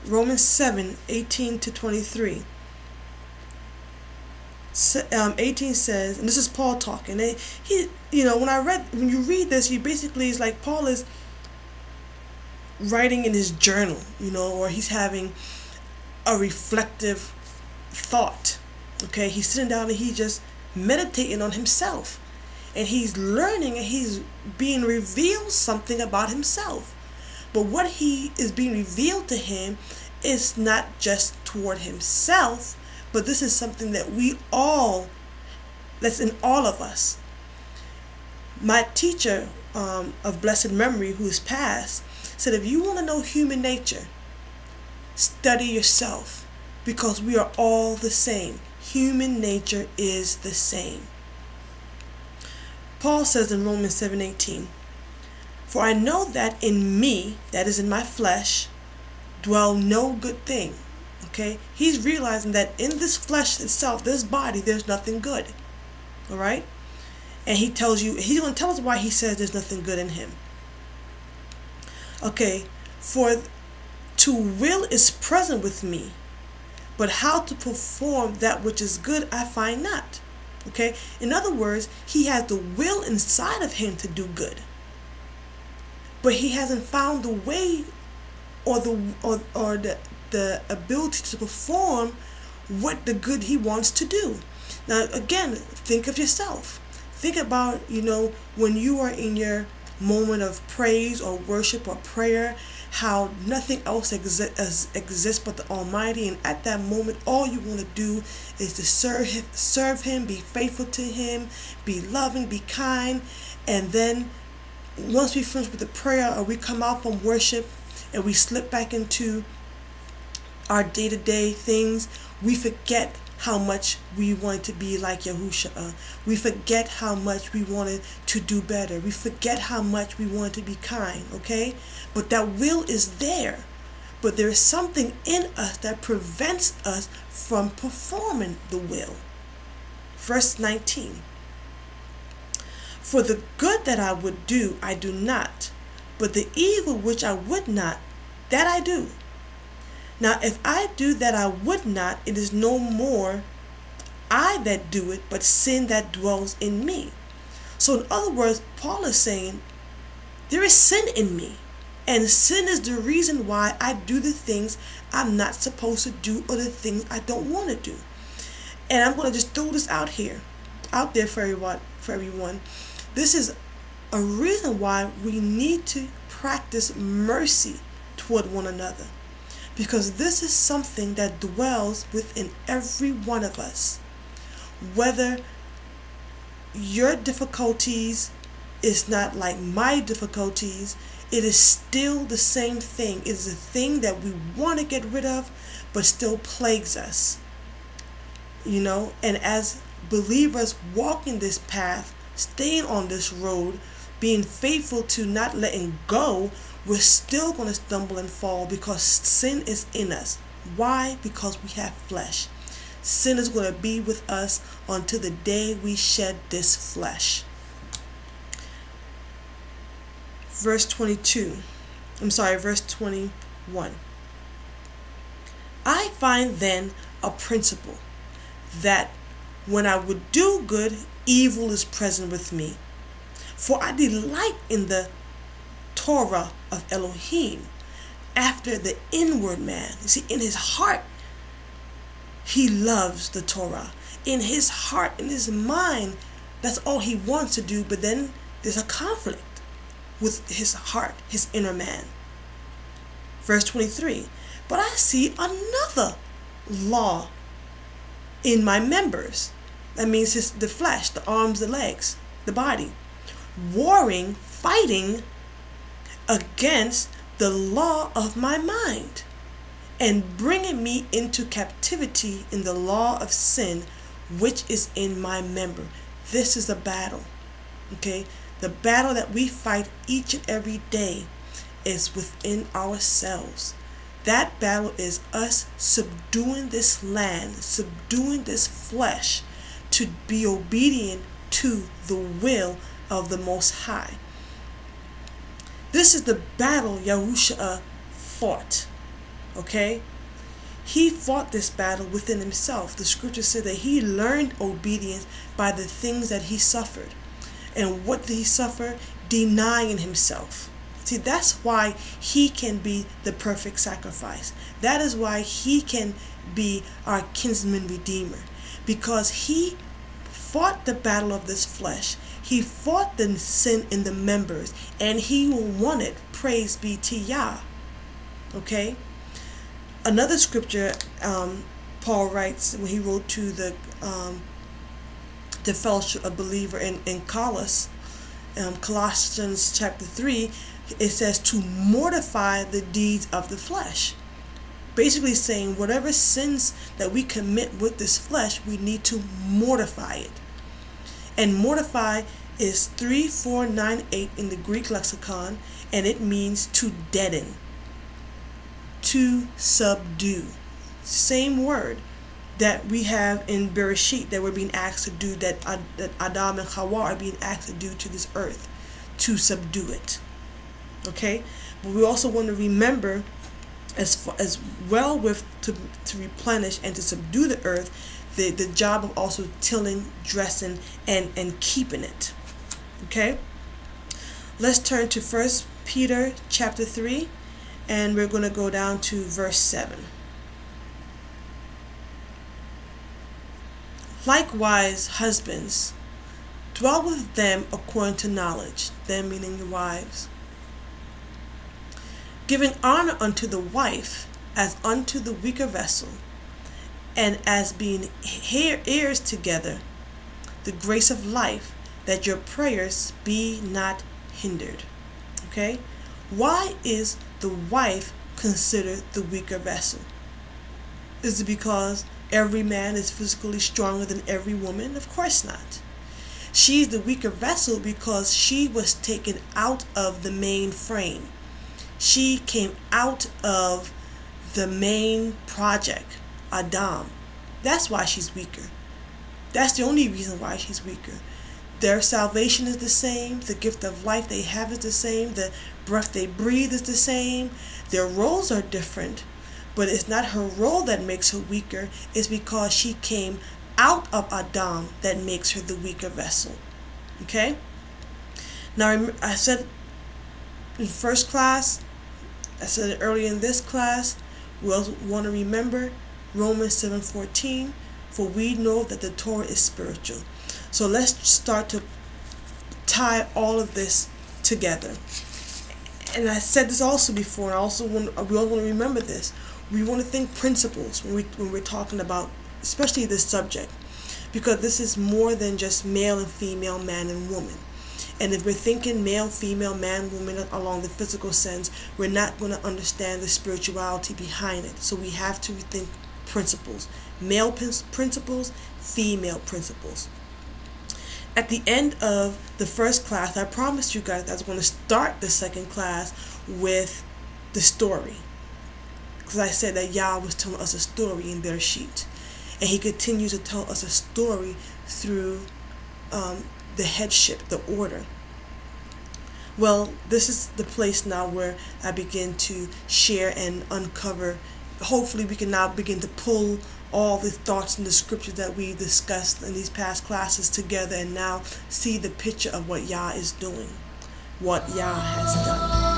Romans 7:18 to 23. 18 says, and this is Paul talking. He, when you read this, he basically is like Paul is writing in his journal, or he's having a reflective thought. Okay, he's sitting down and he's just meditating on himself, and he's learning and he's being revealed something about himself. But what he is being revealed to him is not just toward himself, but this is something that that's in all of us. My teacher of blessed memory, who is passed, said, if you want to know human nature, study yourself, because we are all the same. Human nature is the same. Paul says in Romans 7:18, for I know that in me, that is in my flesh, dwell no good thing. Okay? He's realizing that in this flesh itself, this body, there's nothing good. Alright? And he tells you, he's going to tell us why he says there's nothing good in him. Okay, for to will is present with me, but how to perform that which is good I find not. Okay, in other words, he has the will inside of him to do good, but he hasn't found the way or the ability to perform what the good he wants to do. Now again, think of yourself. Think about, when you are in your moment of praise or worship or prayer, how nothing else exists but the Almighty, and at that moment all you want to do is to serve him, be faithful to him, be loving, be kind. And then once we finish with the prayer, or we come out from worship and we slip back into our day-to-day things, we forget how much we wanted to be like Yahushua. We forget how much we wanted to do better. We forget how much we wanted to be kind, okay? But that will is there. But there is something in us that prevents us from performing the will. Verse 19. For the good that I would do, I do not, but the evil which I would not, that I do. Now if I do that I would not, it is no more I that do it, but sin that dwells in me. So in other words, Paul is saying, there is sin in me. And sin is the reason why I do the things I'm not supposed to do, or the things I don't want to do. And I'm going to just throw this out there for everyone. This is a reason why we need to practice mercy toward one another. Because this is something that dwells within every one of us. Whether your difficulties is not like my difficulties, it is still the same thing. It is a thing that we want to get rid of, but still plagues us. And as believers walking this path, staying on this road, being faithful to not letting go, we're still going to stumble and fall, because sin is in us. Why? Because we have flesh. Sin is going to be with us until the day we shed this flesh. Verse 21. I find then a principle, that when I would do good, evil is present with me. For I delight in the Torah of Elohim, after the inward man. You see, in his heart, he loves the Torah. In his heart, in his mind, that's all he wants to do. But then there's a conflict with his heart, his inner man. Verse 23. But I see another law in my members. That means the flesh, the arms, the legs, the body. Warring, fighting against the law of my mind, and bringing me into captivity in the law of sin, which is in my member. This is a battle. Okay? The battle that we fight each and every day is within ourselves. That battle is us subduing this land, subduing this flesh, to be obedient to the will of the Most High. This is the battle Yahushua fought. Okay? He fought this battle within himself. The scripture said that he learned obedience by the things that he suffered. And what did he suffer? Denying himself. See, that's why he can be the perfect sacrifice. That is why he can be our kinsman redeemer. Because he fought the battle of this flesh. He fought the sin in the members. And he won it. Praise be to Yah. Okay? Another scripture, Paul writes when he wrote to the fellowship of believer in Colossians chapter 3, it says to mortify the deeds of the flesh. Basically saying whatever sins that we commit with this flesh, we need to mortify it. And mortify is 3498 in the Greek lexicon, and it means to deaden, to subdue. Same word that we have in Bereshit that we're being asked to do, that Adam and Hawa are being asked to do to this earth, to subdue it. Okay? But we also want to remember as well with to replenish and to subdue the earth, the job of also tilling, dressing, and keeping it. Okay? Let's turn to 1 Peter chapter 3, and we're going to go down to verse 7. Likewise, husbands, dwell with them according to knowledge, them meaning your wives, giving honor unto the wife as unto the weaker vessel, and as being heirs together, the grace of life, that your prayers be not hindered. Okay? Why is the wife considered the weaker vessel? Is it because every man is physically stronger than every woman? Of course not. She's the weaker vessel because she was taken out of the main frame. She came out of the main project, Adam. That's why she's weaker. That's the only reason why she's weaker. Their salvation is the same. The gift of life they have is the same. The breath they breathe is the same. Their roles are different. But it's not her role that makes her weaker. It's because she came out of Adam that makes her the weaker vessel. Okay? Now, I said in first class, I said it earlier in this class, we also want to remember Romans 7:14, for we know that the Torah is spiritual. So let's start to tie all of this together. And I said this also before, and we all want to remember this. We want to think principles when we're talking about, especially this subject, because this is more than just male and female, man and woman. And if we're thinking male, female, man, woman along the physical sense, we're not going to understand the spirituality behind it. So we have to rethink principles. Male principles, female principles. At the end of the first class, I promised you guys I was going to start the second class with the story. Because I said that Yah was telling us a story in Bereshit. And he continues to tell us a story through the headship, the order. Well, this is the place now where I begin to share and uncover. Hopefully we can now begin to pull all the thoughts and the scriptures that we discussed in these past classes together and now see the picture of what Yah is doing, what Yah has done.